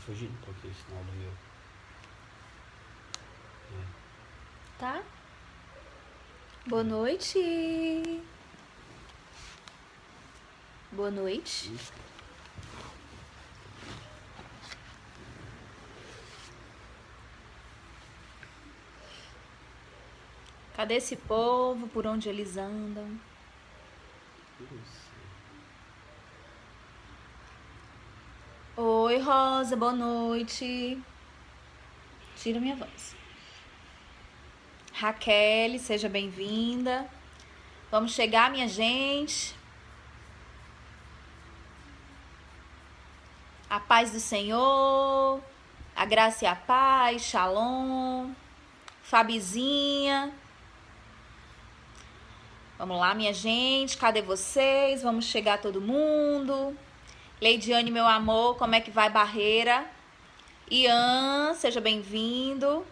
fugindo um pouquinho o sinal do meu. Tá? Boa noite. Boa noite. Cadê esse povo? Por onde eles andam? Oi, Rosa, boa noite. Tira minha voz. Raquel, seja bem-vinda. Vamos chegar, minha gente. A paz do Senhor, a graça e a paz, Shalom. Fabizinha. Vamos lá, minha gente, cadê vocês? Vamos chegar todo mundo. Leidiane, meu amor, como é que vai, Barreira? Ian, seja bem-vindo.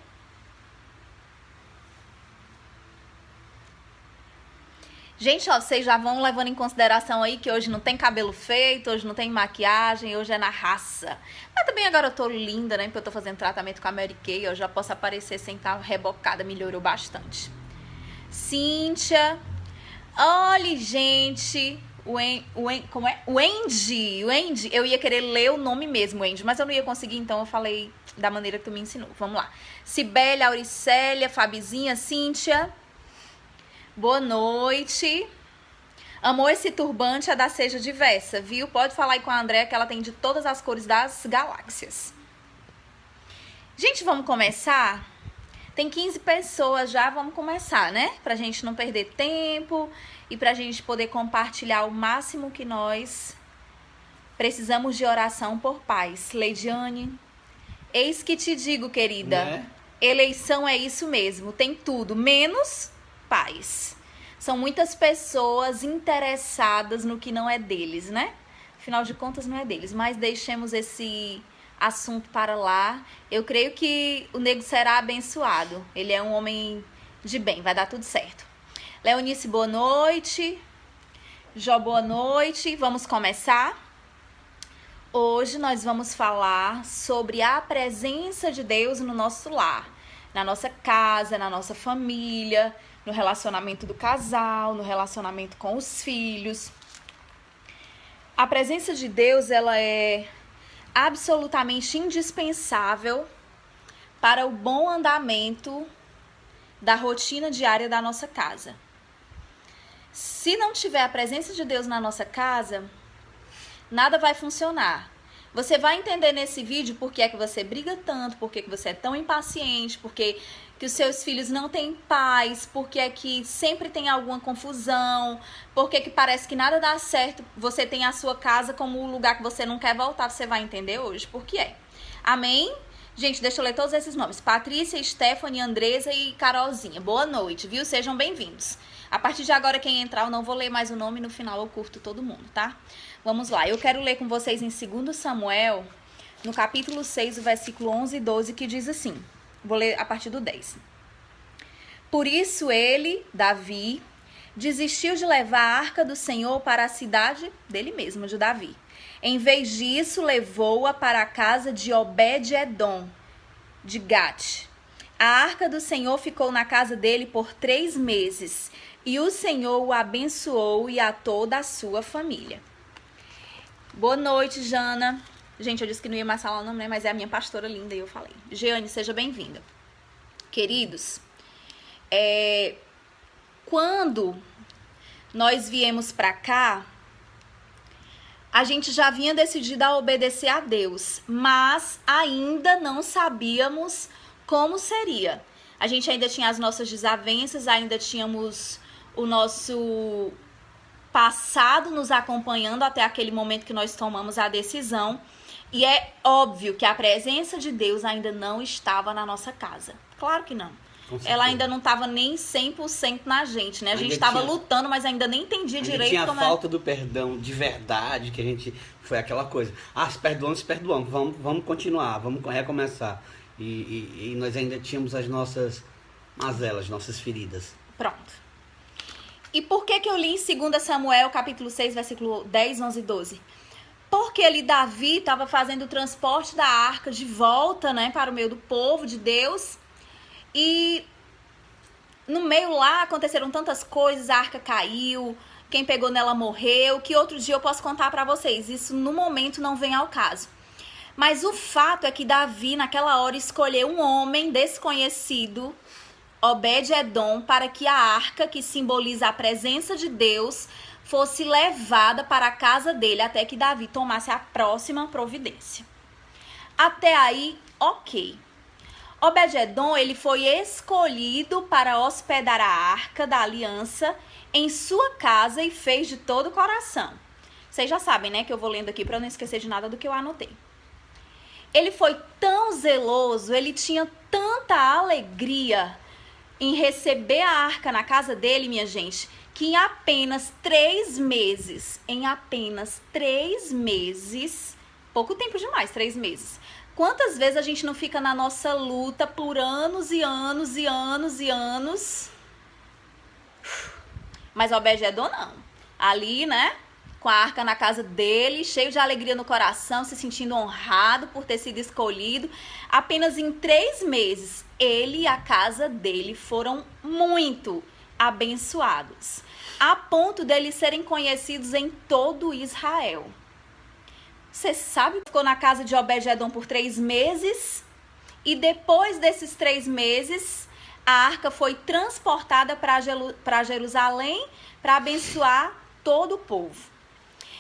Gente, ó, vocês já vão levando em consideração aí que hoje não tem cabelo feito, hoje não tem maquiagem, hoje é na raça. Mas também agora eu tô linda, né? Porque eu tô fazendo tratamento com a Mary Kay, eu já posso aparecer sem estar rebocada, melhorou bastante. Cíntia. Olha, gente, o Andy, eu ia querer ler o nome mesmo, Andy, mas eu não ia conseguir, então eu falei da maneira que tu me ensinou. Vamos lá. Cibélia, Auricélia, Fabizinha, Cíntia. Boa noite. Amou esse turbante, a da Seja Diversa, viu? Pode falar aí com a Andréa que ela tem de todas as cores das galáxias. Gente, vamos começar? Tem 15 pessoas já, vamos começar, né? Pra gente não perder tempo e pra gente poder compartilhar o máximo que nós precisamos de oração por paz. Leidiane, eis que te digo, querida, né? Eleição é isso mesmo, tem tudo, menos paz. São muitas pessoas interessadas no que não é deles, né? Afinal de contas, não é deles, mas deixemos esse assunto para lá. Eu creio que o nego será abençoado. Ele é um homem de bem, vai dar tudo certo. Leonice, boa noite. Jó, boa noite. Vamos começar? Hoje nós vamos falar sobre a presença de Deus no nosso lar, na nossa casa, na nossa família, no relacionamento do casal, no relacionamento com os filhos. A presença de Deus, ela é absolutamente indispensável para o bom andamento da rotina diária da nossa casa. Se não tiver a presença de Deus na nossa casa, nada vai funcionar. Você vai entender nesse vídeo por que é que você briga tanto, por que você é tão impaciente, por que os seus filhos não têm paz, por que é que sempre tem alguma confusão, por que parece que nada dá certo, você tem a sua casa como o lugar que você não quer voltar, você vai entender hoje por que é. Amém? Gente, deixa eu ler todos esses nomes. Patrícia, Stephanie, Andresa e Carolzinha. Boa noite, viu? Sejam bem-vindos. A partir de agora, quem entrar, eu não vou ler mais o nome, no final eu curto todo mundo, tá? Vamos lá, eu quero ler com vocês em 2 Samuel, no capítulo 6, o versículo 11 e 12, que diz assim, vou ler a partir do 10. Por isso ele, Davi, desistiu de levar a arca do Senhor para a cidade dele mesmo, de Davi. Em vez disso, levou-a para a casa de Obed-edom, de Gate. A arca do Senhor ficou na casa dele por 3 meses, e o Senhor o abençoou e a toda a sua família. Boa noite, Jana. Gente, eu disse que não ia mais falar o nome, né? Mas é a minha pastora linda e eu falei. Jeane, seja bem-vinda. Queridos, quando nós viemos pra cá, a gente já vinha decidida a obedecer a Deus, mas ainda não sabíamos como seria. A gente ainda tinha as nossas desavenças, ainda tínhamos o nosso passado nos acompanhando até aquele momento que nós tomamos a decisão. E é óbvio que a presença de Deus ainda não estava na nossa casa. Claro que não. Ela ainda não estava nem 100% na gente, né? A gente estava lutando, mas ainda nem entendia direito tinha como falta do perdão de verdade, que a gente... Foi aquela coisa. Se perdoamos, vamos continuar, vamos recomeçar. E nós ainda tínhamos as nossas mazelas, nossas feridas. Pronto. E por que eu li em 2 Samuel, capítulo 6, versículo 10, 11 e 12? Porque ali Davi estava fazendo o transporte da arca de volta, né, para o meio do povo de Deus. E no meio lá aconteceram tantas coisas, a arca caiu, quem pegou nela morreu, que outro dia eu posso contar para vocês. Isso no momento não vem ao caso. Mas o fato é que Davi naquela hora escolheu um homem desconhecido, Obed-edom, para que a arca, que simboliza a presença de Deus, fosse levada para a casa dele até que Davi tomasse a próxima providência. Até aí, ok. Obed-edom, ele foi escolhido para hospedar a arca da aliança em sua casa e fez de todo o coração. Vocês já sabem, né, que eu vou lendo aqui para eu não esquecer de nada do que eu anotei. Ele foi tão zeloso, ele tinha tanta alegria em receber a arca na casa dele, minha gente, que em apenas 3 meses, pouco tempo demais, 3 meses. Quantas vezes a gente não fica na nossa luta por anos e anos e anos e anos? Mas Obed-edom não. Ali, né, com a arca na casa dele, cheio de alegria no coração, se sentindo honrado por ter sido escolhido. Apenas em 3 meses, ele e a casa dele foram muito abençoados, a ponto deles serem conhecidos em todo Israel. Você sabe que ficou na casa de Obed-edom por 3 meses? E depois desses 3 meses, a arca foi transportada para Jerusalém para abençoar todo o povo.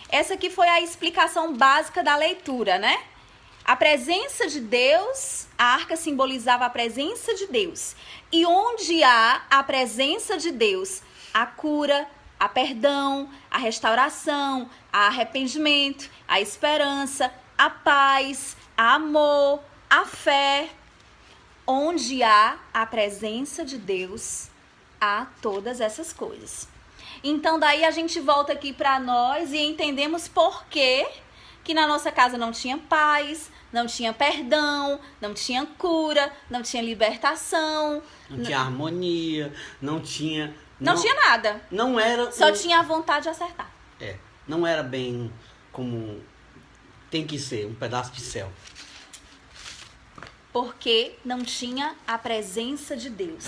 Essa aqui foi a explicação básica da leitura, né? A presença de Deus, a arca simbolizava a presença de Deus. E onde há a presença de Deus, a cura, a perdão, a restauração, a arrependimento, a esperança, a paz, a amor, a fé. Onde há a presença de Deus, há todas essas coisas. Então daí a gente volta aqui para nós e entendemos por que na nossa casa não tinha paz, não tinha perdão, não tinha cura, não tinha libertação. Não tinha harmonia, não tinha... Não tinha nada. Não era... Só tinha a vontade de acertar. Não era bem como tem que ser, um pedaço de céu. Porque não tinha a presença de Deus.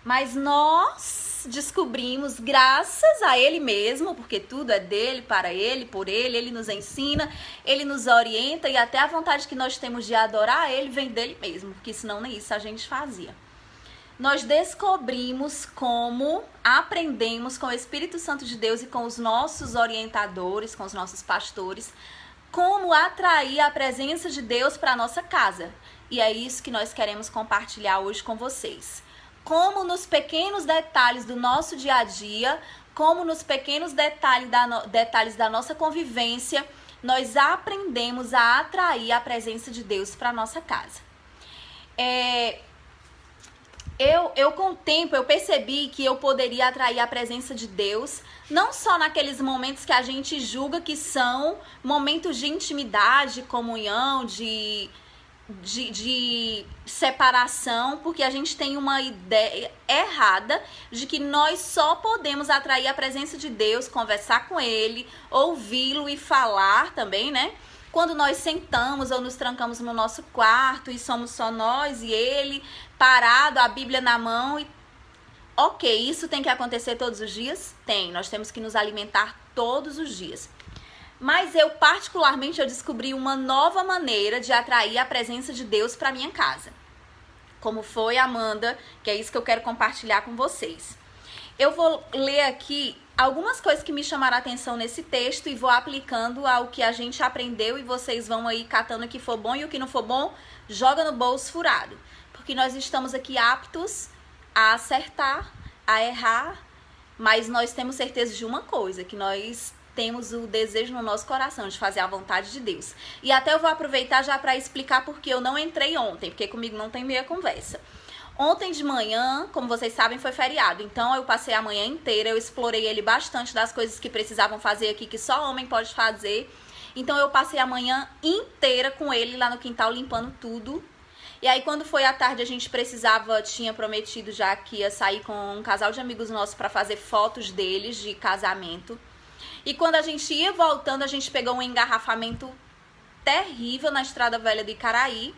Mas nós descobrimos, graças a Ele mesmo, porque tudo é dele, para Ele, por Ele, Ele nos ensina, Ele nos orienta e até a vontade que nós temos de adorar Ele vem dele mesmo, porque senão nem isso a gente fazia. Nós descobrimos como aprendemos com o Espírito Santo de Deus e com os nossos orientadores, com os nossos pastores, como atrair a presença de Deus para a nossa casa. E é isso que nós queremos compartilhar hoje com vocês. Como nos pequenos detalhes do nosso dia a dia, como nos pequenos detalhes da nossa convivência, nós aprendemos a atrair a presença de Deus para a nossa casa. Eu com o tempo, eu percebi que eu poderia atrair a presença de Deus, não só naqueles momentos que a gente julga que são momentos de intimidade, comunhão, de separação, porque a gente tem uma ideia errada de que nós só podemos atrair a presença de Deus, conversar com Ele, ouvi-lo e falar também, né? Quando nós sentamos ou nos trancamos no nosso quarto e somos só nós e Ele, parado, a Bíblia na mão. Ok, isso tem que acontecer todos os dias? Tem, nós temos que nos alimentar todos os dias. Mas eu, particularmente, eu descobri uma nova maneira de atrair a presença de Deus para minha casa. Como foi, Amanda, que é isso que eu quero compartilhar com vocês. Eu vou ler aqui algumas coisas que me chamaram a atenção nesse texto e vou aplicando ao que a gente aprendeu e vocês vão aí catando o que for bom e o que não for bom, joga no bolso furado. Porque nós estamos aqui aptos a acertar, a errar, mas nós temos certeza de uma coisa, que nós temos o desejo no nosso coração de fazer a vontade de Deus. E até eu vou aproveitar já para explicar porque eu não entrei ontem, porque comigo não tem meia conversa. Ontem de manhã, como vocês sabem, foi feriado, então eu passei a manhã inteira, eu explorei ele bastante das coisas que precisavam fazer aqui, que só homem pode fazer. Então eu passei a manhã inteira com ele lá no quintal, limpando tudo. E aí quando foi à tarde a gente tinha prometido já que ia sair com um casal de amigos nossos para fazer fotos deles de casamento. E quando a gente ia voltando, a gente pegou um engarrafamento terrível na Estrada Velha de Icaraí.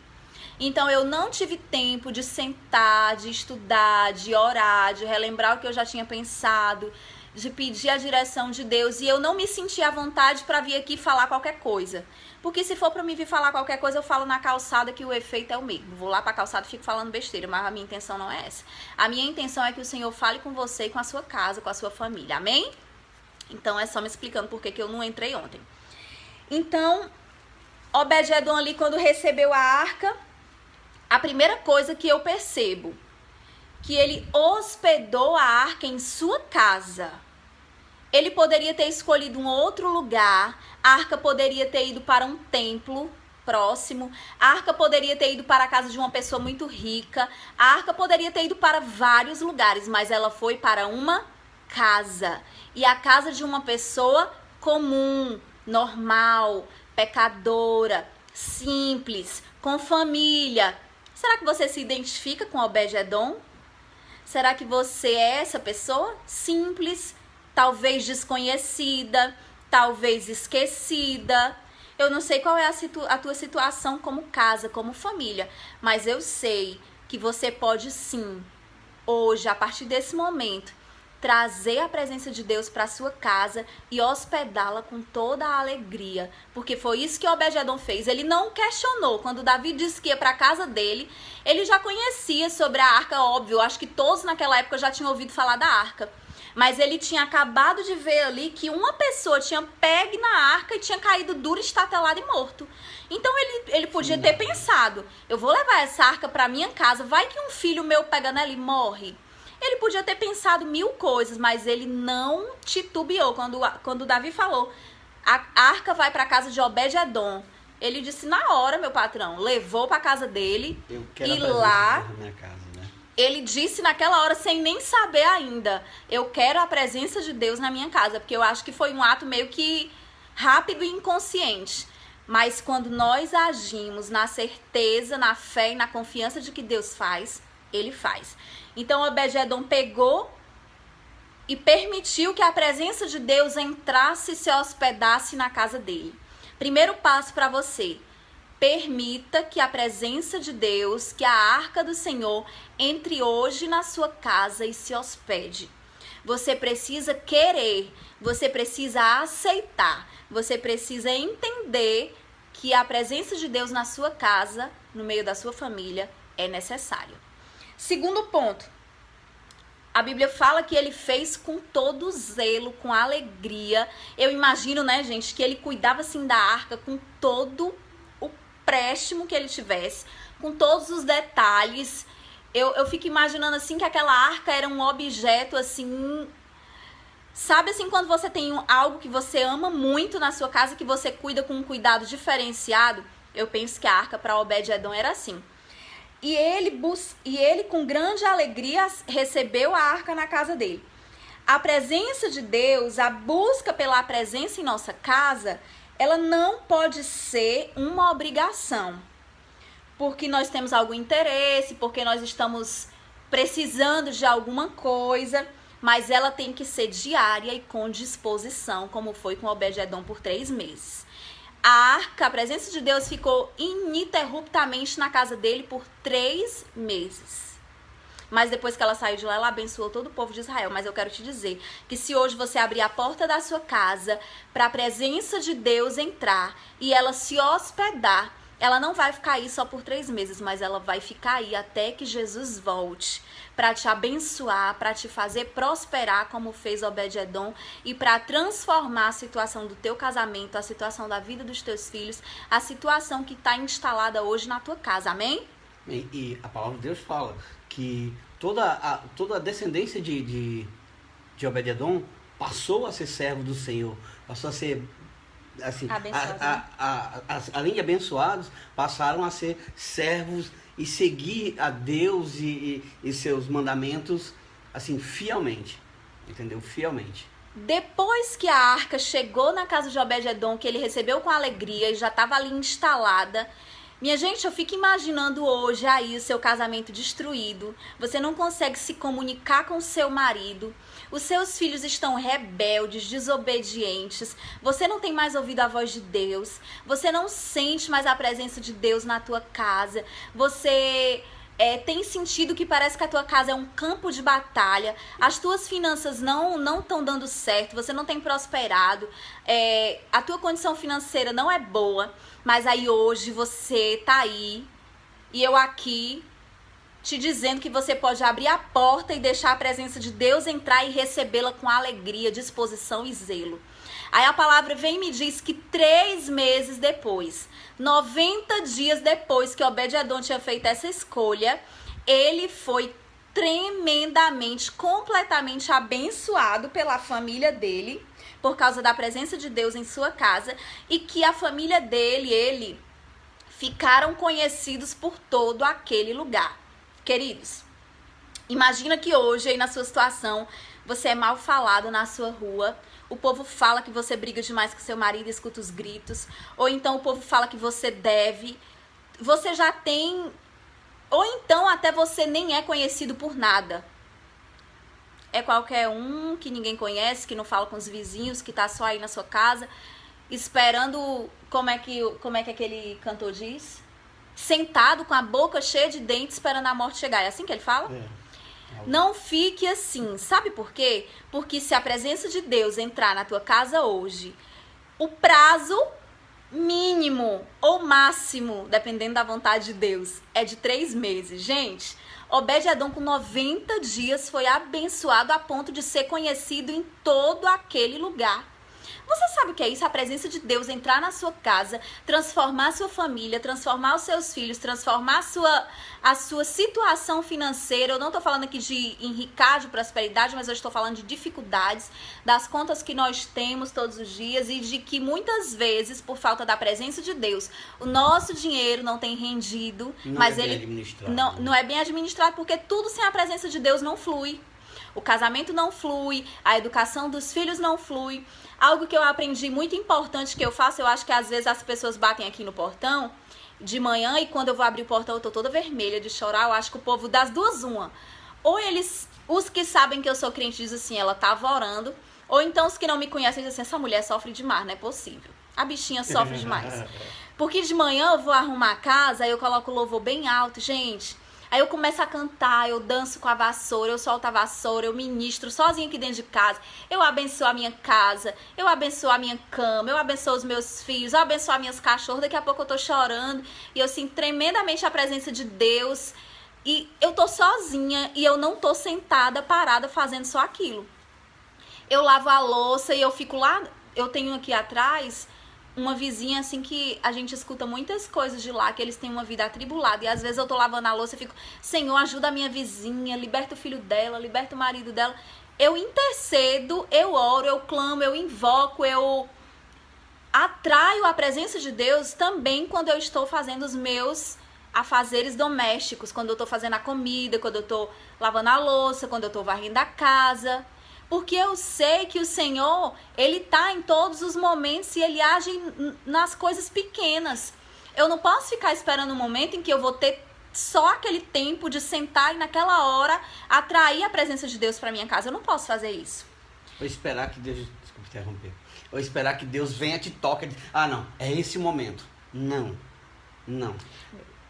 Então eu não tive tempo de sentar, de estudar, de orar, de relembrar o que eu já tinha pensado, de pedir a direção de Deus. E eu não me senti à vontade para vir aqui falar qualquer coisa. Porque se for para mim vir falar qualquer coisa, eu falo na calçada, que o efeito é o mesmo. Vou lá para a calçada e fico falando besteira, mas a minha intenção não é essa. A minha intenção é que o Senhor fale com você e com a sua casa, com a sua família. Amém? Então é só me explicando por que eu não entrei ontem. Então, Obed-Edom ali, quando recebeu a arca, a primeira coisa que eu percebo, que ele hospedou a arca em sua casa. Ele poderia ter escolhido um outro lugar, a arca poderia ter ido para um templo próximo, a arca poderia ter ido para a casa de uma pessoa muito rica, a arca poderia ter ido para vários lugares, mas ela foi para uma casa. E a casa de uma pessoa comum, normal, pecadora, simples, com família. Será que você se identifica com Obed-Edom? Será que você é essa pessoa? Simples, talvez desconhecida, talvez esquecida. Eu não sei qual é a tua situação como casa, como família, mas eu sei que você pode sim, hoje, a partir desse momento, trazer a presença de Deus para sua casa e hospedá-la com toda a alegria, porque foi isso que Obed-Edom fez. Ele não questionou. Quando Davi disse que ia para a casa dele, ele já conhecia sobre a arca, óbvio. Acho que todos naquela época já tinham ouvido falar da arca, mas ele tinha acabado de ver ali que uma pessoa tinha pego na arca e tinha caído duro, estatelado e morto. Então ele podia ter pensado, eu vou levar essa arca para minha casa, vai que um filho meu pega nela e morre. Ele podia ter pensado mil coisas, mas ele não titubeou. Quando Davi falou, a arca vai para a casa de Obed-Edom, ele disse na hora, meu patrão, levou para a casa dele. Eu quero e lá, na minha casa, né? Ele disse naquela hora, sem nem saber ainda, eu quero a presença de Deus na minha casa, porque eu acho que foi um ato meio que rápido e inconsciente. Mas quando nós agimos na certeza, na fé e na confiança de que Deus faz, ele faz. Então Obed-Edom pegou e permitiu que a presença de Deus entrasse e se hospedasse na casa dele. Primeiro passo para você: permita que a presença de Deus, que a arca do Senhor, entre hoje na sua casa e se hospede. Você precisa querer, você precisa aceitar, você precisa entender que a presença de Deus na sua casa, no meio da sua família, é necessário. Segundo ponto, a Bíblia fala que ele fez com todo zelo, com alegria. Eu imagino, né, gente, que ele cuidava assim da arca com todo o préstimo que ele tivesse, com todos os detalhes. Eu fico imaginando assim que aquela arca era um objeto assim, sabe assim, quando você tem algo que você ama muito na sua casa, que você cuida com um cuidado diferenciado? Eu penso que a arca para Obed-Edom era assim. E ele com grande alegria recebeu a arca na casa dele. A presença de Deus, a busca pela presença em nossa casa, ela não pode ser uma obrigação. Porque nós temos algum interesse, porque nós estamos precisando de alguma coisa, mas ela tem que ser diária e com disposição, como foi com Obed-Edom por 3 meses. A arca, a presença de Deus ficou ininterruptamente na casa dele por 3 meses. Mas depois que ela saiu de lá, ela abençoou todo o povo de Israel. Mas eu quero te dizer que se hoje você abrir a porta da sua casa para a presença de Deus entrar e ela se hospedar, ela não vai ficar aí só por 3 meses, mas ela vai ficar aí até que Jesus volte para te abençoar, para te fazer prosperar como fez Obed-Edom e para transformar a situação do teu casamento, a situação da vida dos teus filhos, a situação que está instalada hoje na tua casa. Amém? E a palavra de Deus fala que toda a descendência de Obed-Edom passou a ser servo do Senhor, passou a ser assim, além de abençoados, passaram a ser servos e seguir a Deus e seus mandamentos assim fielmente, entendeu? Fielmente. Depois que a arca chegou na casa de Obed-Edom, que ele recebeu com alegria e já estava ali instalada, Minha gente, eu fico imaginando hoje aí o seu casamento destruído, você não consegue se comunicar com o seu marido, os seus filhos estão rebeldes, desobedientes, você não tem mais ouvido a voz de Deus, você não sente mais a presença de Deus na tua casa, você tem sentido que parece que a tua casa é um campo de batalha, as tuas finanças não estão dando certo, você não tem prosperado, a tua condição financeira não é boa, mas aí hoje você tá aí e eu aqui te dizendo que você pode abrir a porta e deixar a presença de Deus entrar e recebê-la com alegria, disposição e zelo. Aí a palavra vem e me diz que 3 meses depois, 90 dias depois que Obed-Edom tinha feito essa escolha, ele foi tremendamente, completamente abençoado pela família dele, por causa da presença de Deus em sua casa, e que a família dele, ele, ficaram conhecidos por todo aquele lugar. Queridos, imagina que hoje, aí na sua situação, você é mal falado na sua rua, o povo fala que você briga demais com seu marido, escuta os gritos, ou então o povo fala que você deve, você já tem, ou então até você nem é conhecido por nada. É qualquer um que ninguém conhece, que não fala com os vizinhos, que tá só aí na sua casa, esperando, como é que aquele cantor diz? Sentado com a boca cheia de dentes, esperando a morte chegar. É assim que ele fala? Não fique assim. Sabe por quê? Porque se a presença de Deus entrar na tua casa hoje, o prazo mínimo ou máximo, dependendo da vontade de Deus, é de 3 meses. Gente, Obed-Edom com 90 dias foi abençoado a ponto de ser conhecido em todo aquele lugar. Você sabe o que é isso? A presença de Deus entrar na sua casa, transformar a sua família, transformar os seus filhos, transformar a sua situação financeira. Eu não estou falando aqui de enricar, de prosperidade, mas eu estou falando de dificuldades, das contas que nós temos todos os dias e de que muitas vezes, por falta da presença de Deus, o nosso dinheiro não tem rendido, mas ele não é bem administrado, porque tudo sem a presença de Deus não flui. O casamento não flui, a educação dos filhos não flui. Algo que eu aprendi muito importante que eu faço, eu acho que às vezes as pessoas batem aqui no portão de manhã e quando eu vou abrir o portão eu tô toda vermelha de chorar. Eu acho que o povo das duas uma. Ou eles, os que sabem que eu sou crente, dizem assim, ela tava orando. Ou então os que não me conhecem dizem assim, essa mulher sofre demais, não é possível. A bichinha sofre demais. Porque de manhã eu vou arrumar a casa, aí eu coloco o louvor bem alto, gente. Aí eu começo a cantar, eu danço com a vassoura, eu solto a vassoura, eu ministro sozinha aqui dentro de casa. Eu abençoo a minha casa, eu abençoo a minha cama, eu abençoo os meus filhos, eu abençoo as minhas cachorras. Daqui a pouco eu tô chorando e eu sinto tremendamente a presença de Deus. E eu tô sozinha e eu não tô sentada, parada, fazendo só aquilo. Eu lavo a louça e eu fico lá, eu tenho aqui atrás uma vizinha, assim, que a gente escuta muitas coisas de lá, que eles têm uma vida atribulada. E às vezes eu tô lavando a louça e fico, Senhor, ajuda a minha vizinha, liberta o filho dela, liberta o marido dela. Eu intercedo, eu oro, eu clamo, eu invoco, eu atraio a presença de Deus também quando eu estou fazendo os meus afazeres domésticos, quando eu tô fazendo a comida, quando eu tô lavando a louça, quando eu tô varrendo a casa. Porque eu sei que o Senhor, Ele tá em todos os momentos e Ele age nas coisas pequenas. Eu não posso ficar esperando um momento em que eu vou ter só aquele tempo de sentar e naquela hora atrair a presença de Deus para minha casa. Eu não posso fazer isso. Ou esperar que Deus... Desculpa interromper. Ou esperar que Deus venha te toque e diz, ah, não, é esse o momento. Não.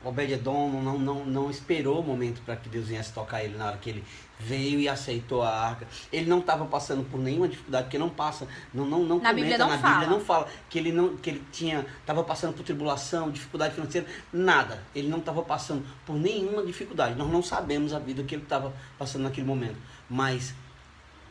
Obed-Edom não esperou o momento para que Deus viesse tocar ele na hora que ele veio e aceitou a arca. Ele não estava passando por nenhuma dificuldade, porque não passa, não na Bíblia não fala. Bíblia não fala que ele estava passando por tribulação, dificuldade financeira, nada. Ele não estava passando por nenhuma dificuldade. Nós não sabemos a vida que ele estava passando naquele momento, mas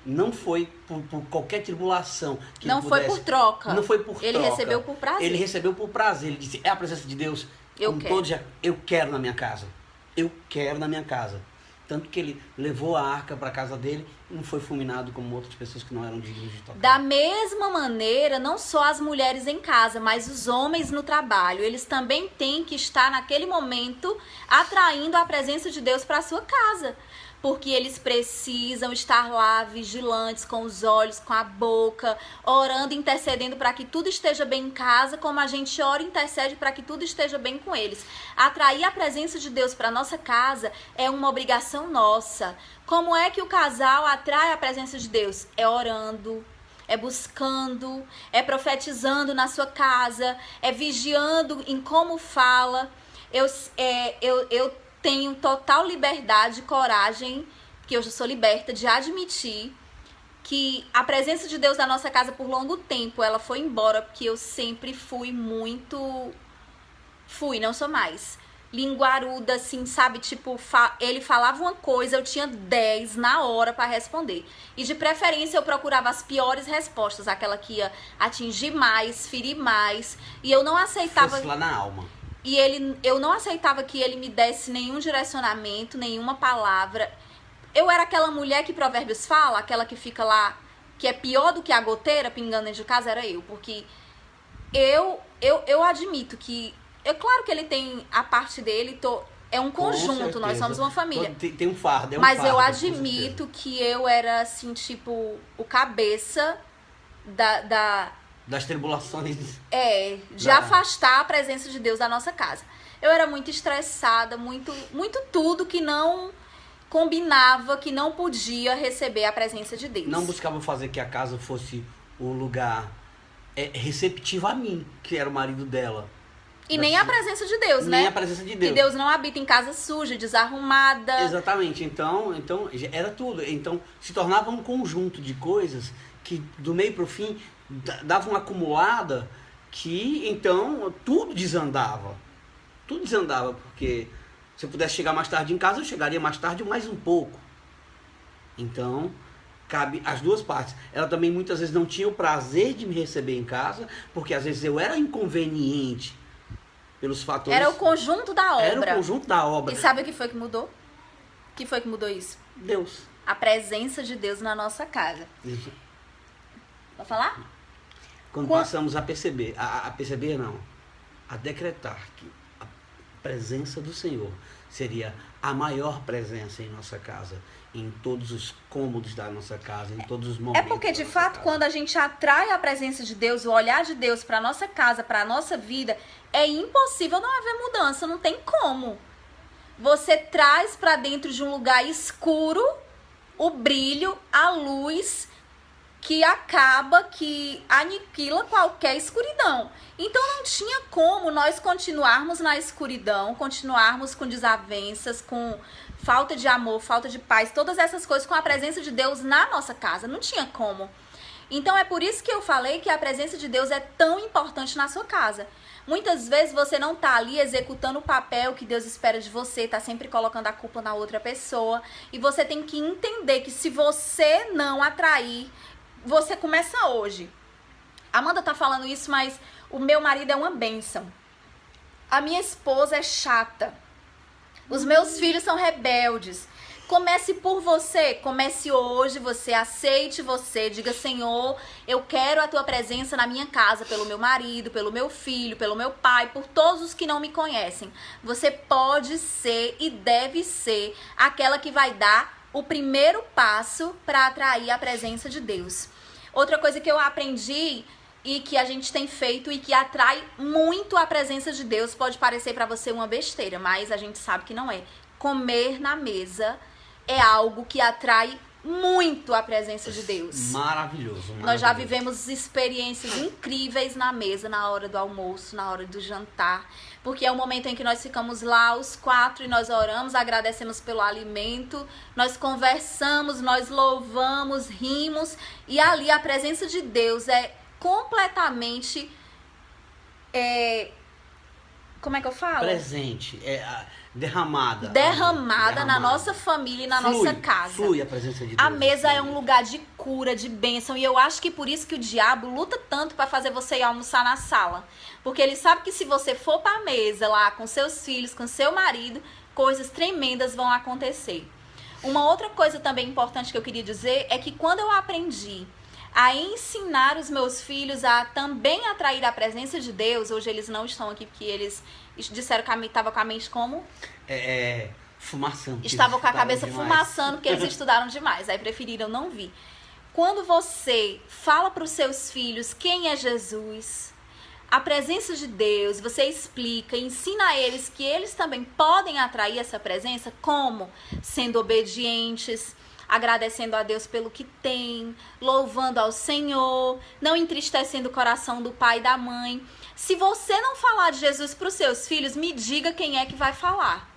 não foi por qualquer tribulação que não foi por troca. Não foi por ele troca. Recebeu por prazer. Ele recebeu por prazer. Ele disse, é a presença de Deus. Eu quero na minha casa. Eu quero na minha casa. Tanto que ele levou a arca para a casa dele e não foi fulminado como outras pessoas que não eram dignas de tocar. Da mesma maneira, não só as mulheres em casa, mas os homens no trabalho. Eles também têm que estar naquele momento atraindo a presença de Deus para a sua casa. porque eles precisam estar lá vigilantes, com os olhos, com a boca, orando, intercedendo para que tudo esteja bem em casa, como a gente ora e intercede para que tudo esteja bem com eles. Atrair a presença de Deus para nossa casa é uma obrigação nossa. Como é que o casal atrai a presença de Deus? É orando, é buscando, é profetizando na sua casa, é vigiando em como fala. Eu tenho total liberdade e coragem, porque eu já sou liberta, de admitir que a presença de Deus na nossa casa por longo tempo, ela foi embora, porque eu sempre fui muito... não sou mais. Linguaruda, assim, sabe? Tipo, ele falava uma coisa, eu tinha 10 na hora pra responder. E de preferência eu procurava as piores respostas, aquela que ia atingir mais, ferir mais. E eu não aceitava... Fosse lá na alma. E eu não aceitava que ele me desse nenhum direcionamento, nenhuma palavra. Eu era aquela mulher que Provérbios fala, aquela que fica lá, que é pior do que a goteira pingando dentro de casa, era eu. Porque eu admito que... claro que ele tem a parte dele, é um conjunto, nós somos uma família. Tem um fardo, mas eu admito que eu era, assim, tipo, o cabeça das tribulações. De afastar a presença de Deus da nossa casa. Eu era muito estressada, muito tudo que não combinava, que não podia receber a presença de Deus. Não buscava fazer que a casa fosse um lugar receptivo a mim, que era o marido dela. E nem a presença de Deus, né? Nem a presença de Deus. Que Deus não habita em casa suja, desarrumada. Exatamente. Então era tudo. Então se tornava um conjunto de coisas que do meio pro fim dava uma acumulada que então tudo desandava. Tudo desandava, porque se eu pudesse chegar mais tarde em casa, eu chegaria mais tarde mais um pouco. Então, cabe as duas partes. Ela também muitas vezes não tinha o prazer de me receber em casa, porque às vezes eu era inconveniente pelos fatores... Era o conjunto da obra. Era o conjunto da obra. E sabe o que foi que mudou? O que foi que mudou isso? Deus. A presença de Deus na nossa casa. Isso. Vou falar? Quando passamos a perceber, a perceber não, a decretar que a presença do Senhor seria a maior presença em nossa casa, em todos os cômodos da nossa casa, em todos os momentos. É porque, de fato, quando a gente atrai a presença de Deus, o olhar de Deus para nossa casa, para nossa vida, é impossível não haver mudança, não tem como. Você traz para dentro de um lugar escuro o brilho, a luz, que aniquila qualquer escuridão. Então não tinha como nós continuarmos na escuridão, continuarmos com desavenças, com falta de amor, falta de paz, todas essas coisas com a presença de Deus na nossa casa. Não tinha como. Então é por isso que eu falei que a presença de Deus é tão importante na sua casa. Muitas vezes você não tá ali executando o papel que Deus espera de você, tá sempre colocando a culpa na outra pessoa. E você tem que entender que se você não atrair, você começa hoje. Amanda tá falando isso, mas o meu marido é uma bênção. A minha esposa é chata. Os meus filhos são rebeldes. Comece por você, comece hoje, você aceite você, diga: Senhor, eu quero a tua presença na minha casa, pelo meu marido, pelo meu filho, pelo meu pai, por todos os que não me conhecem. Você pode ser e deve ser aquela que vai dar o primeiro passo para atrair a presença de Deus. Outra coisa que eu aprendi e que a gente tem feito e que atrai muito a presença de Deus, pode parecer para você uma besteira, mas a gente sabe que não é. Comer na mesa é algo que atrai muito a presença de Deus. Maravilhoso. Nós já vivemos experiências incríveis na mesa, na hora do almoço, na hora do jantar, porque é o momento em que nós ficamos lá, os 4, e nós oramos, agradecemos pelo alimento, nós conversamos, nós louvamos, rimos, e ali a presença de Deus é completamente... como é que eu falo? Presente, derramada na nossa família e na nossa casa. Flui a presença de Deus. A mesa é um lugar de cura, de bênção. E eu acho que por isso que o diabo luta tanto para fazer você ir almoçar na sala. Porque ele sabe que se você for para a mesa lá com seus filhos, com seu marido, coisas tremendas vão acontecer. Uma outra coisa também importante que eu queria dizer é que quando eu aprendi a ensinar os meus filhos a também atrair a presença de Deus, hoje eles não estão aqui porque eles disseram que estava com a mente como? Fumaçando. Estavam com a cabeça demais. fumaçando porque eles estudaram demais, aí preferiram não vir. Quando você fala para os seus filhos quem é Jesus, a presença de Deus, você explica, ensina a eles que eles também podem atrair essa presença, como? Sendo obedientes, agradecendo a Deus pelo que tem, louvando ao Senhor, não entristecendo o coração do pai e da mãe. Se você não falar de Jesus para os seus filhos, me diga quem é que vai falar.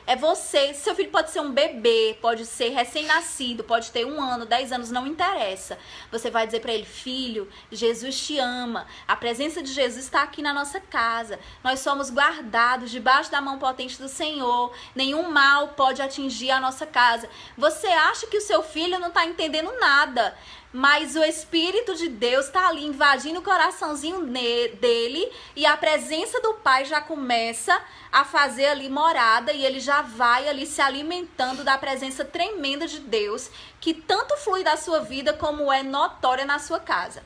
É você. Seu filho pode ser um bebê, pode ser recém-nascido, pode ter 1 ano, 10 anos, não interessa. Você vai dizer para ele: filho, Jesus te ama. A presença de Jesus está aqui na nossa casa. Nós somos guardados debaixo da mão potente do Senhor. Nenhum mal pode atingir a nossa casa. Você acha que o seu filho não está entendendo nada, mas o Espírito de Deus está ali invadindo o coraçãozinho dele e a presença do Pai já começa a fazer ali morada e ele já vai ali se alimentando da presença tremenda de Deus que tanto flui da sua vida como é notória na sua casa.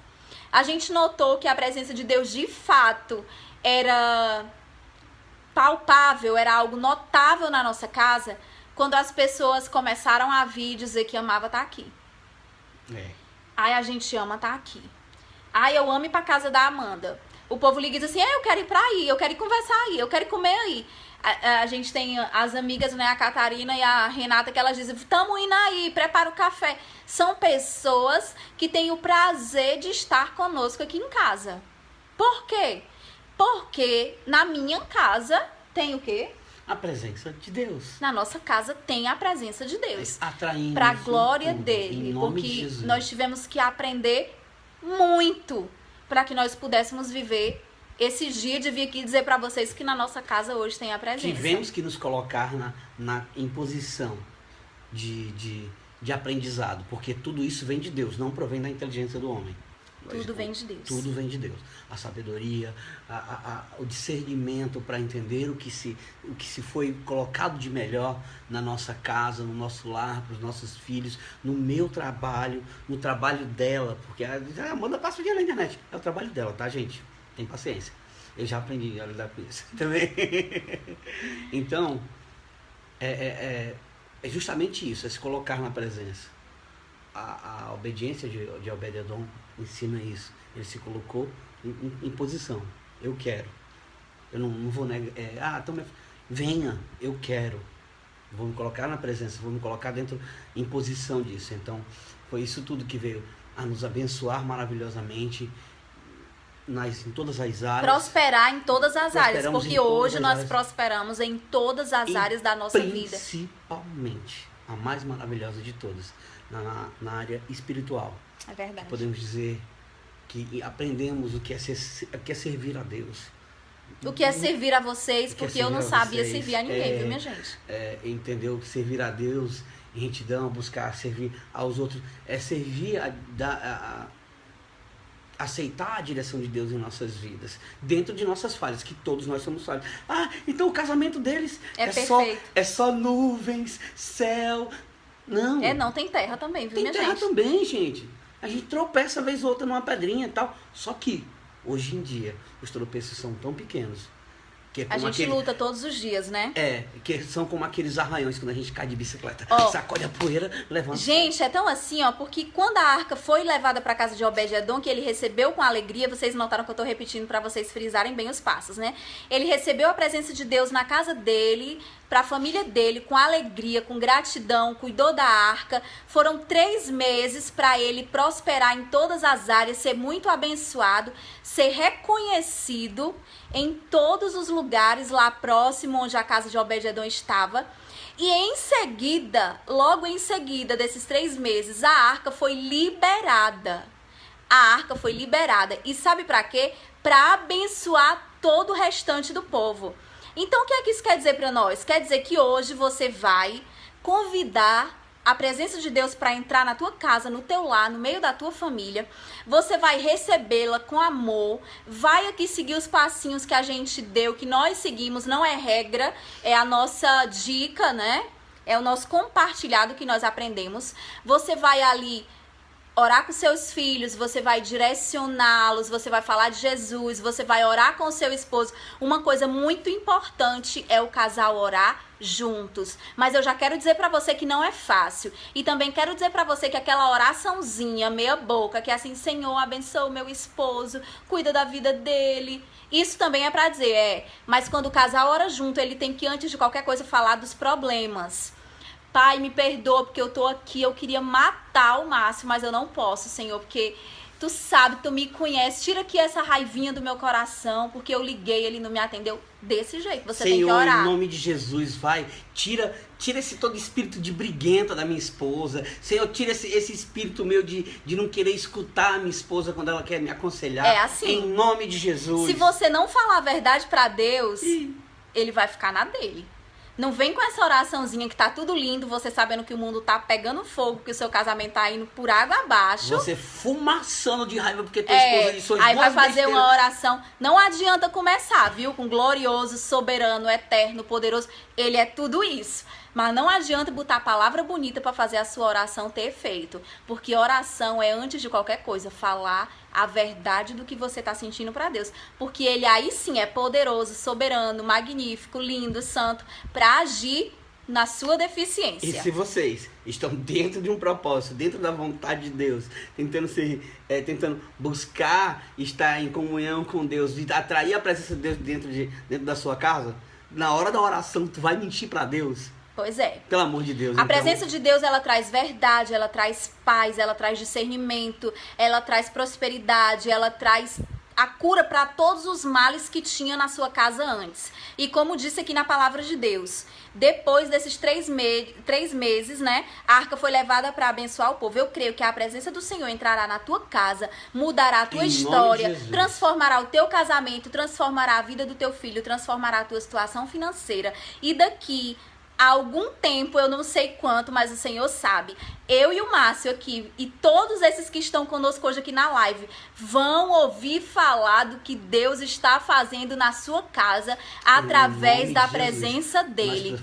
A gente notou que a presença de Deus de fato era palpável, era algo notável na nossa casa quando as pessoas começaram a vir e dizer que amava estar aqui. Ai, a gente ama estar aqui. Ai, eu amo ir pra casa da Amanda. O povo liga e diz assim: eu quero ir pra aí, eu quero ir conversar aí, eu quero ir comer aí. A gente tem as amigas, né, a Catarina e a Renata, que elas dizem: tamo indo aí, prepara o café. São pessoas que têm o prazer de estar conosco aqui em casa. Por quê? Porque na minha casa tem o quê? A presença de Deus. Na nossa casa tem a presença de Deus. Atraindo para a glória tudo, dele. em nome Porque de Jesus. nós tivemos que aprender muito para que nós pudéssemos viver esse dia de vir aqui dizer para vocês que na nossa casa hoje tem a presença. Tivemos que nos colocar em posição de aprendizado, porque tudo isso vem de Deus, não provém da inteligência do homem. Tudo vem de Deus. Tudo vem de Deus. A sabedoria, o discernimento para entender o que se foi colocado de melhor na nossa casa, no nosso lar, para os nossos filhos, no meu trabalho, no trabalho dela, porque a Amanda passa o dia na internet. É o trabalho dela, tá, gente? Tem paciência. Eu já aprendi a lidar com isso também. Então, é justamente isso, é se colocar na presença. A obediência de Obed-Edom ensina isso. Ele se colocou em posição. Eu quero. Eu não vou negar. Então venha, eu quero. Vou me colocar na presença, vou me colocar em posição disso. Então, foi isso tudo que veio a nos abençoar maravilhosamente em todas as áreas. Prosperar em todas as áreas, porque hoje nós áreas. Prosperamos em todas as áreas da nossa vida. Principalmente, a mais maravilhosa de todas, na área espiritual. É verdade. Podemos dizer que aprendemos o que é servir a Deus. O que é servir a vocês, porque eu não sabia vocês, servir a ninguém, viu, minha gente? Entendeu? Servir a Deus em retidão, buscar servir aos outros, é servir aceitar a direção de Deus em nossas vidas, dentro de nossas falhas, que todos nós somos falhos. Então o casamento deles é só nuvens, céu. Não. Não, tem terra também, viu, minha gente? Tem terra também, gente. A gente tropeça vez ou outra numa pedrinha e tal. Só que, hoje em dia, os tropeços são tão pequenos. Que é a gente luta todos os dias, né? Que são como aqueles arranhões quando a gente cai de bicicleta. Sacode a poeira, levanta. Gente, é tão assim, porque quando a arca foi levada para casa de Obed-Edom, que ele recebeu com alegria, vocês notaram que eu tô repetindo para vocês frisarem bem os passos, né? Ele recebeu a presença de Deus na casa dele, para a família dele, com alegria, com gratidão, cuidou da arca. Foram 3 meses para ele prosperar em todas as áreas, ser muito abençoado, ser reconhecido em todos os lugares lá próximo onde a casa de Obed-Edom estava. E em seguida, logo em seguida desses 3 meses, a arca foi liberada. A arca foi liberada. E sabe para quê? Para abençoar todo o restante do povo. Então, o que é que isso quer dizer para nós? Quer dizer que hoje você vai convidar a presença de Deus para entrar na tua casa, no teu lar, no meio da tua família. Você vai recebê-la com amor. Vai aqui seguir os passinhos que a gente deu, que nós seguimos, não é regra, é a nossa dica, né? É o nosso compartilhado que nós aprendemos. Você vai ali orar com seus filhos, você vai direcioná-los, você vai falar de Jesus, você vai orar com o seu esposo. Uma coisa muito importante é o casal orar juntos. Mas eu já quero dizer pra você que não é fácil. E também quero dizer pra você que aquela oraçãozinha, meia boca, que é assim, Senhor, abençoa o meu esposo, cuida da vida dele. Isso também é pra dizer, mas quando o casal ora junto, ele tem que, antes de qualquer coisa, falar dos problemas. Pai, me perdoa porque eu tô aqui, eu queria matar o Márcio, mas eu não posso, Senhor, porque tu sabe, tu me conhece, tira aqui essa raivinha do meu coração, porque eu liguei, ele não me atendeu. Desse jeito, você tem que orar. Senhor, em nome de Jesus, vai, tira esse todo espírito de briguenta da minha esposa. Senhor, tira esse espírito meu de não querer escutar a minha esposa quando ela quer me aconselhar. É assim. Em nome de Jesus. Se você não falar a verdade pra Deus, ele vai ficar na dele. Não vem com essa oraçãozinha que tá tudo lindo, você sabendo que o mundo tá pegando fogo, que o seu casamento tá indo por água abaixo. Você fumaçando de raiva porque tua esposa disse aí vai fazer uma oração. Não adianta começar, viu? Com glorioso, soberano, eterno, poderoso. Ele é tudo isso. Mas não adianta botar palavra bonita para fazer a sua oração ter efeito. Porque oração é, antes de qualquer coisa, falar a verdade do que você está sentindo para Deus. Porque ele aí sim é poderoso, soberano, magnífico, lindo, santo, para agir na sua deficiência. E se vocês estão dentro de um propósito, dentro da vontade de Deus, tentando buscar estar em comunhão com Deus, atrair a presença de Deus dentro da sua casa, na hora da oração, tu vai mentir para Deus? Pois é. Pelo amor de Deus. A presença de Deus, ela traz verdade, ela traz paz, ela traz discernimento, ela traz prosperidade, ela traz a cura para todos os males que tinha na sua casa antes. E como disse aqui na palavra de Deus, depois desses 3 meses, né, a arca foi levada para abençoar o povo. Eu creio que a presença do Senhor entrará na tua casa, mudará a tua história, transformará o teu casamento, transformará a vida do teu filho, transformará a tua situação financeira. E daqui há algum tempo, eu não sei quanto, mas o Senhor sabe, eu e o Márcio aqui, e todos esses que estão conosco hoje aqui na live, vão ouvir falar do que Deus está fazendo na sua casa, através da presença dele.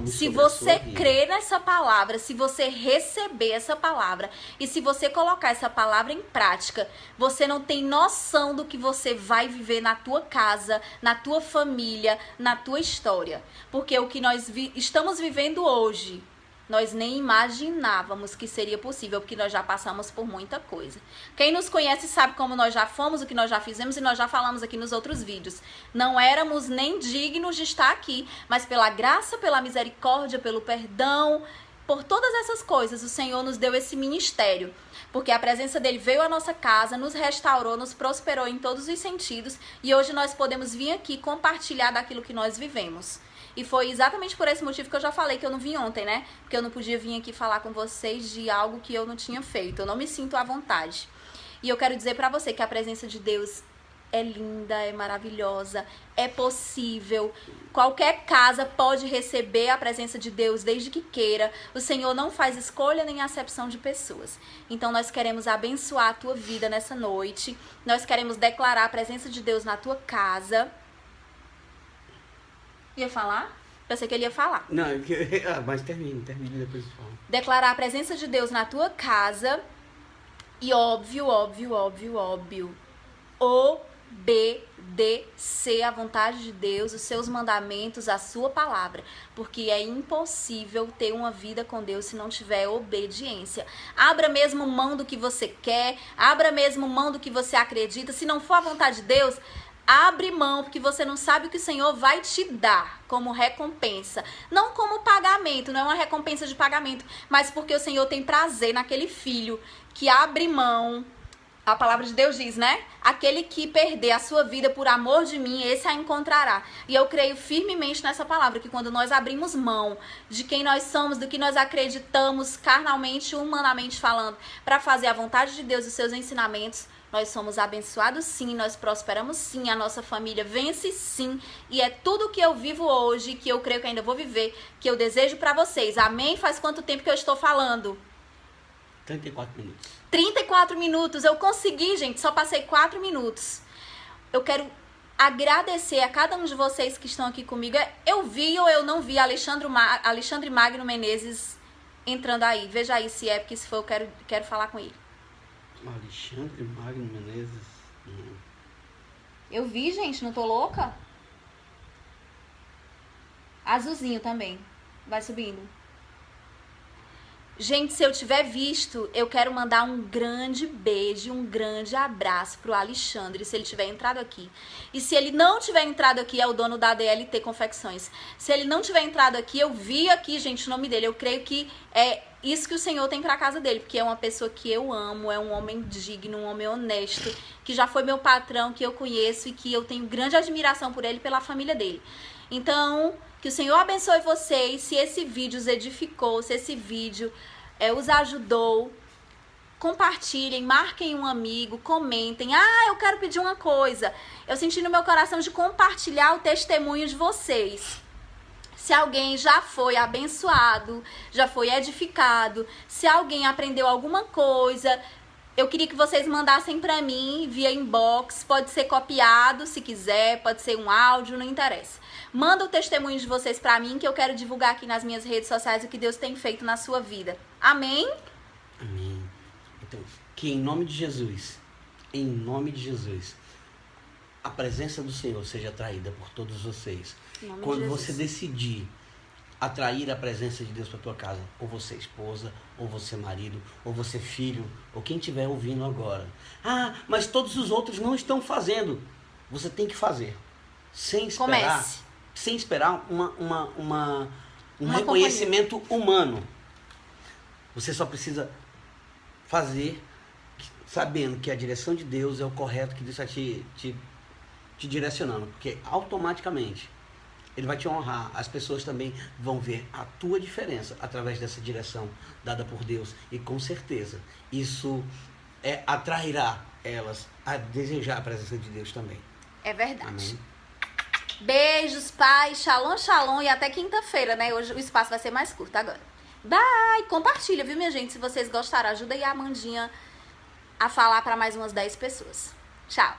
Se você crer nessa palavra, se você receber essa palavra, e se você colocar essa palavra em prática, você não tem noção do que você vai viver na tua casa, na tua família, na tua história. Porque o que nós estamos vivendo hoje, nós nem imaginávamos que seria possível, porque nós já passamos por muita coisa. Quem nos conhece sabe como nós já fomos, o que nós já fizemos, e nós já falamos aqui nos outros vídeos. Não éramos nem dignos de estar aqui, mas pela graça, pela misericórdia, pelo perdão, por todas essas coisas, o Senhor nos deu esse ministério. Porque a presença dele veio à nossa casa, nos restaurou, nos prosperou em todos os sentidos, e hoje nós podemos vir aqui compartilhar daquilo que nós vivemos. E foi exatamente por esse motivo que eu já falei que eu não vim ontem, né? Porque eu não podia vir aqui falar com vocês de algo que eu não tinha feito. Eu não me sinto à vontade. E eu quero dizer pra você que a presença de Deus é linda, é maravilhosa, é possível. Qualquer casa pode receber a presença de Deus desde que queira. O Senhor não faz escolha nem acepção de pessoas. Então nós queremos abençoar a tua vida nessa noite. Nós queremos declarar a presença de Deus na tua casa. Ia falar? Pensei que ele ia falar. Não, mas termine depois eu falo. Declarar a presença de Deus na tua casa. E óbvio, obedecer à vontade de Deus, os seus mandamentos, a sua palavra. Porque é impossível ter uma vida com Deus se não tiver obediência. Abra mesmo mão do que você quer, abra mesmo mão do que você acredita. Se não for a vontade de Deus, abre mão, porque você não sabe o que o Senhor vai te dar como recompensa. Não como pagamento, não é uma recompensa de pagamento, mas porque o Senhor tem prazer naquele filho que abre mão. A palavra de Deus diz, né? Aquele que perder a sua vida por amor de mim, esse a encontrará. E eu creio firmemente nessa palavra, que quando nós abrimos mão de quem nós somos, do que nós acreditamos carnalmente, humanamente falando, para fazer a vontade de Deus e os seus ensinamentos, nós somos abençoados sim, nós prosperamos sim, a nossa família vence sim. E é tudo que eu vivo hoje, que eu creio que ainda vou viver, que eu desejo pra vocês. Amém? Faz quanto tempo que eu estou falando? 34 minutos. 34 minutos. Eu consegui, gente. Só passei 4 minutos. Eu quero agradecer a cada um de vocês que estão aqui comigo. Eu vi ou eu não vi Alexandre Magno Menezes entrando aí. Veja aí se é, porque se for eu quero falar com ele. Alexandre Magno Menezes. Eu vi, gente, não tô louca? Azulzinho também. Vai subindo. Gente, se eu tiver visto, eu quero mandar um grande beijo, um grande abraço pro Alexandre, se ele tiver entrado aqui. E se ele não tiver entrado aqui, é o dono da DLT Confecções. Se ele não tiver entrado aqui, eu vi aqui, gente, o nome dele. Eu creio que é isso que o Senhor tem pra casa dele, porque é uma pessoa que eu amo, é um homem digno, um homem honesto, que já foi meu patrão, que eu conheço e que eu tenho grande admiração por ele e pela família dele. Então, que o Senhor abençoe vocês. Se esse vídeo os edificou, se esse vídeo os ajudou, compartilhem, marquem um amigo, comentem. Ah, eu quero pedir uma coisa. Eu senti no meu coração de compartilhar o testemunho de vocês. Se alguém já foi abençoado, já foi edificado, se alguém aprendeu alguma coisa, eu queria que vocês mandassem pra mim via inbox. Pode ser copiado se quiser, pode ser um áudio, não interessa. Manda o testemunho de vocês pra mim, que eu quero divulgar aqui nas minhas redes sociais o que Deus tem feito na sua vida. Amém? Amém. Então, que em nome de Jesus, a presença do Senhor seja atraída por todos vocês. Quando você decidir atrair a presença de Deus para tua casa, ou você esposa, ou você marido, ou você filho, ou quem estiver ouvindo agora. Ah, mas todos os outros não estão fazendo. Você tem que fazer. Sem esperar. Comece. Sem esperar um reconhecimento humano. Você só precisa fazer sabendo que a direção de Deus é o correto, que Deus está te direcionando. Porque automaticamente Ele vai te honrar. As pessoas também vão ver a tua diferença através dessa direção dada por Deus. E com certeza isso atrairá elas a desejar a presença de Deus também. É verdade. Amém. Beijos, pai, shalom, shalom, e até quinta-feira, né? Hoje o espaço vai ser mais curto agora. Bye! Compartilha, viu, minha gente? Se vocês gostaram, ajuda aí a Amandinha a falar para mais umas 10 pessoas. Tchau!